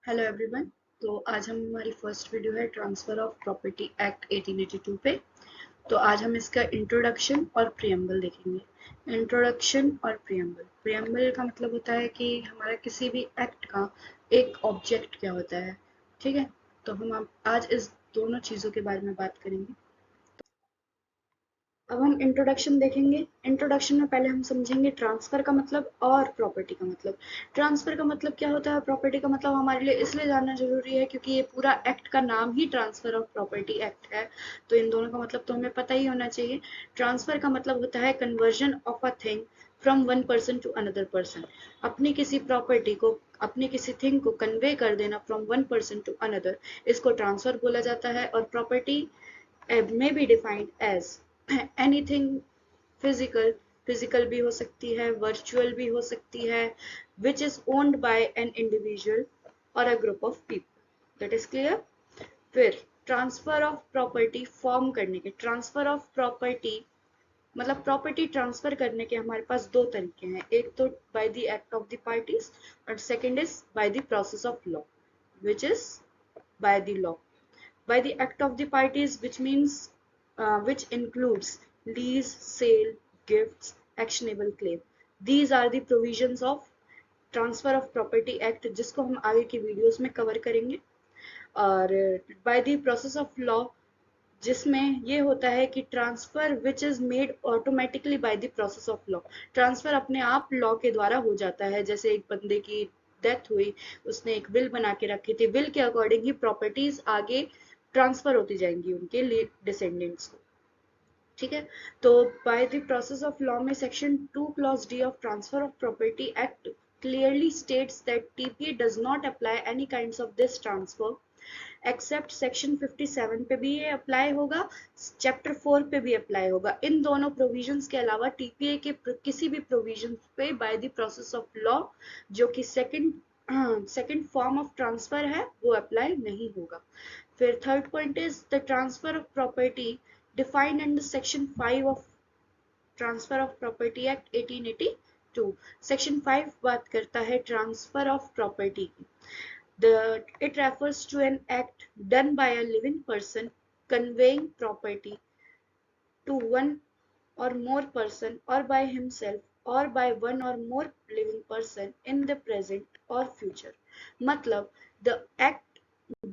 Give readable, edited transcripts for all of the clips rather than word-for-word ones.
Hello everyone. तो आज हमारी फर्स्ट वीडियो है ट्रांसफर ऑफ प्रॉपर्टी एक्ट 1882 पे। तो आज हम इसका इंट्रोडक्शन और प्रियम्बल देखेंगे। इंट्रोडक्शन और प्रियम्बल। प्रियम्बल का मतलब होता है कि हमारा किसी भी एक्ट का एक ऑब्जेक्ट क्या होता है। ठीक है, तो हम आज इस दोनों चीज़ों के बारे में बात करेंगे। अब हम इंट्रोडक्शन देखेंगे। इंट्रोडक्शन में पहले हम समझेंगे ट्रांसफर का मतलब और प्रॉपर्टी का मतलब। ट्रांसफर का मतलब क्या होता है, प्रॉपर्टी का मतलब हमारे लिए इसलिए जानना जरूरी है क्योंकि ये पूरा एक्ट का नाम ही ट्रांसफर ऑफ प्रॉपर्टी एक्ट है। तो इन दोनों का मतलब तो हमें पता ही होना चाहिए। ट्रांसफर का मतलब होता है conversion of a thing from one person to another person. अपनी किसी प्रॉपर्टी को, अपनी किसी थिंग को कन्वे कर देना from one person to another, इसको ट्रांसफर बोला जाता है। और property may be defined as anything physical, physical भी हो सकती है, वर्चुअल भी हो सकती है, which is owned by an individual or a group of people. That is clear? फिर ट्रांसफर ऑफ प्रॉपर्टी फॉर्म करने के, ट्रांसफर ऑफ प्रॉपर्टी मतलब प्रॉपर्टी ट्रांसफर करने के हमारे पास दो तरीके हैं। एक तो by the act of the parties और second is by the process of law, which is by the law. By the act of the parties, which includes lease, sale, gifts, actionable claim. These are the provisions of transfer of property act, जिसको हम आगे की videos में cover करेंगे। और bye the process of law, जिसमें ये होता है कि transfer which is made automatically bye the process of law. Transfer अपने आप लॉ के द्वारा हो जाता है। जैसे एक बंदे की डेथ हुई, उसने एक विल बना के रखी थी, विल के अकॉर्डिंग ही प्रॉपर्टीज आगे ट्रांसफर होती जाएंगी उनके डिसेंडेंट्स को। ठीक है, तो by the process of law में section 2 clause D of transfer of property act clearly states that TPA does not apply any kinds of this transfer except section 57 पे भी ये अप्लाई होगा, चैप्टर 4 पे भी अप्लाई होगा। इन दोनों प्रोविजंस के अलावा टीपीए के किसी भी प्रोविजन पे bye the process of law, जो कि सेकंड फॉर्म ऑफ ट्रांसफर है, वो अप्लाई नहीं होगा। फिर third point is the transfer of property defined under section 5 of transfer of property act 1882। Section 5 बात करता है ट्रांसफर ऑफ प्रॉपर्टी की। It refers to an act done by a living person conveying property to one or more person or by himself or by one or more living person in the present or future. मतलब the act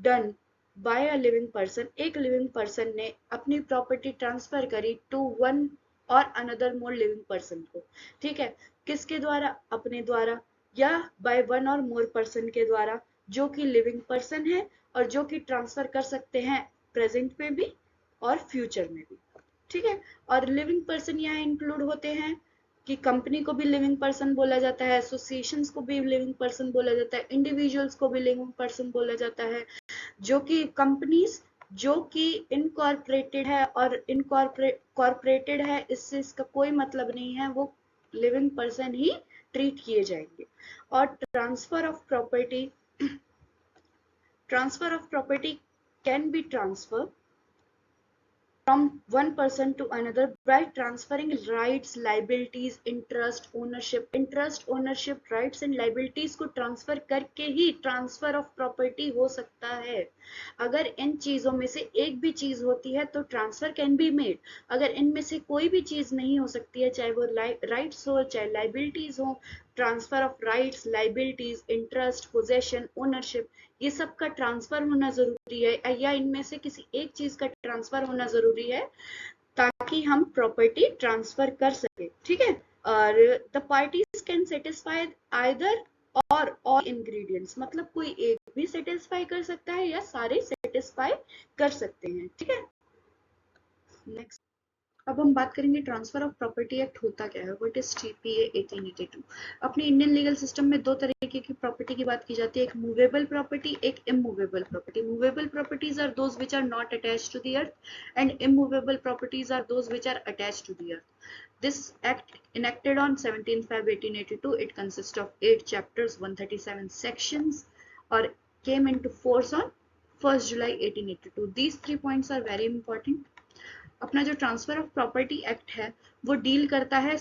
done by a living person, एक living person ने अपनी property transfer करी to one और another more living person को। ठीक है, किसके द्वारा? अपने द्वारा या by one or more person के द्वारा, जो कि लिविंग पर्सन है और जो कि ट्रांसफर कर सकते हैं प्रेजेंट में भी और फ्यूचर में भी। ठीक है, और लिविंग पर्सन यहाँ इंक्लूड होते हैं कि कंपनी को भी लिविंग पर्सन बोला जाता है, एसोसिएशंस को भी लिविंग पर्सन बोला जाता है, इंडिविजुअल्स को भी लिविंग पर्सन बोला जाता है। जो कि कंपनीज जो कि इनकॉर्पोरेटेड है और इनकॉर्पोरेटेड है, इससे इसका कोई मतलब नहीं है, वो लिविंग पर्सन ही ट्रीट किए जाएंगे। और transfer of property can be transferred from one person to another by transferring rights, liabilities, interest, ownership, rights and liabilities को transfer करके ही transfer of property हो सकता है। अगर इन चीजों में से एक भी चीज होती है तो transfer can be made। अगर इनमें से कोई भी चीज नहीं हो सकती है, चाहे वो rights हो चाहे liabilities हो, transfer of rights, liabilities, interest, possession, ownership, ये सब का ट्रांसफर होना जरूरी है या इनमें से किसी एक चीज का ट्रांसफर होना जरूरी है ताकि हम प्रॉपर्टी ट्रांसफर कर सके। ठीक है, और the parties can satisfy either और ऑल इंग्रेडिएंट्स, मतलब कोई एक भी सेटिस्फाई कर सकता है या सारे सेटिस्फाई कर सकते हैं। ठीक है, नेक्स्ट अब हम बात करेंगे ट्रांसफर ऑफ प्रॉपर्टी एक्ट होता क्या है, व्हाट इज टीपीए 1882। अपने इंडियन लीगल सिस्टम में दो तरीके की प्रॉपर्टी की बात की जाती है, एक मूवेबल प्रॉपर्टी, एक immovable property. Movable properties are those which are not attached to the earth and immovable properties are those which are attached to the earth. This act enacted on 17 Feb 1882, it consists of 8 chapters, 137 sections or came into force on 1st July 1882. These 3 points are very important। अपना जो transfer of property act है वो deal करता है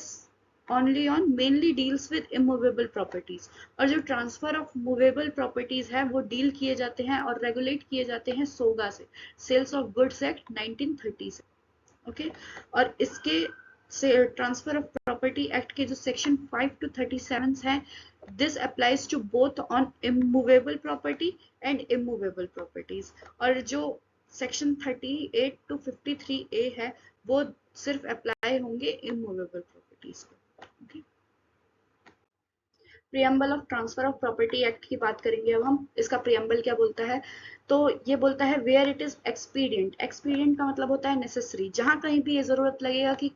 only on mainly deals with immovable properties, और जो transfer of movable properties है वो डील किए जाते हैं और रेगुलेट किए जाते हैं सोगा से, सेल्स ऑफ गुड्स एक्ट 1930 से। ओके और इसके से ट्रांसफर ऑफ प्रॉपर्टी एक्ट के जो सेक्शन 5 टू 37 हैं, this applies to both on immovable property and immovable properties, और जो सेक्शन 38 टू 53 ए है वो सिर्फ अप्लाई होंगे इमूवेबल प्रॉपर्टीज पे। Okay, preamble of transfer of property act की बात करेंगे अब हम। इसका प्रियम्बल क्या बोलता है, तो ये बोलता है where it is expedient. Expedient का मतलब होता है नेसेसरी, जहां कहीं भी ये जरूरत लगेगा कि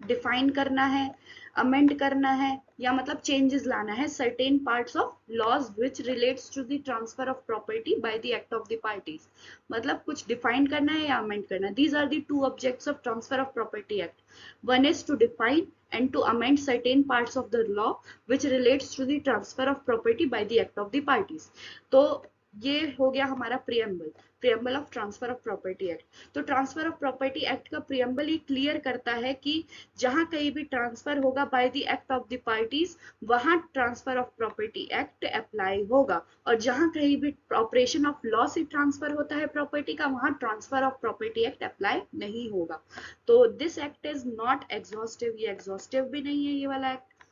डिफाइन करना है, अमेंड करना है, या मतलब चेंजेस लाना है certain parts of laws which relates to the transfer of property by the act of the parties. मतलब कुछ डिफाइन करना है या अमेंड करना है। These are the two objects of transfer of property act. One is to define and to amend certain parts of the law which relates to the transfer of property by the act of the parties। तो ये हो गया हमारा preamble, preamble of transfer of property act. तो transfer of property act का preamble ये clear करता है कि जहां कहीं भी ट्रांसफर होगा by the act of the parties, वहां transfer of property act apply होगा, और जहां कहीं भी ऑपरेशन ऑफ लॉ से ट्रांसफर होता है प्रॉपर्टी का, वहां transfer of property act apply नहीं होगा। तो this act is not exhaustive, ये एग्जॉस्टिव भी नहीं है ये वाला एक्ट।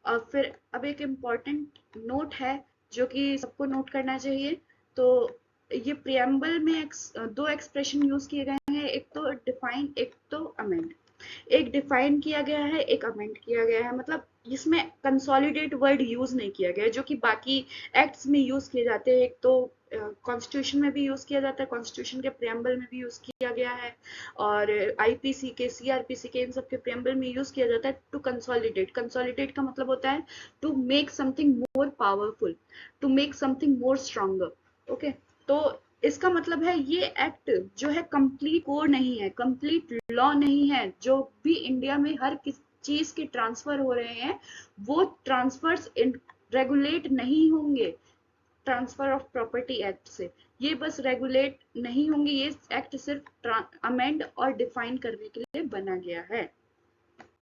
और फिर अब एक इम्पॉर्टेंट नोट है जो कि सबको नोट करना चाहिए। तो ये प्रियम्बल में दो एक्सप्रेशन यूज किए गए हैं, एक तो डिफाइन एक तो अमेंड। एक डिफाइन किया गया है, एक अमेंड किया गया है, मतलब इसमें कंसोलिडेट वर्ड यूज नहीं किया गया है जो कि बाकी एक्ट्स में यूज किए जाते हैं। एक तो कॉन्स्टिट्यूशन में भी यूज किया जाता है, कॉन्स्टिट्यूशन के प्रियम्बल में भी यूज किया गया है, और आईपीसी के, सीआरपीसी के, इन सब के प्रियम्बल में यूज किया जाता है टू कंसोलिडेट। कंसोलिडेट का मतलब होता है to make something more powerful, to make something more stronger. Okay, तो इसका मतलब है ये एक्ट जो है कंप्लीट कोड नहीं है, कंप्लीट लॉ नहीं है। जो भी इंडिया में हर किस चीज के ट्रांसफर हो रहे हैं वो ट्रांसफर्स रेगुलेट नहीं होंगे ट्रांसफर ऑफ प्रॉपर्टी एक्ट से। ये बस रेगुलेट नहीं होंगे, ये एक्ट सिर्फ अमेंड और डिफाइन करने के लिए बना गया है।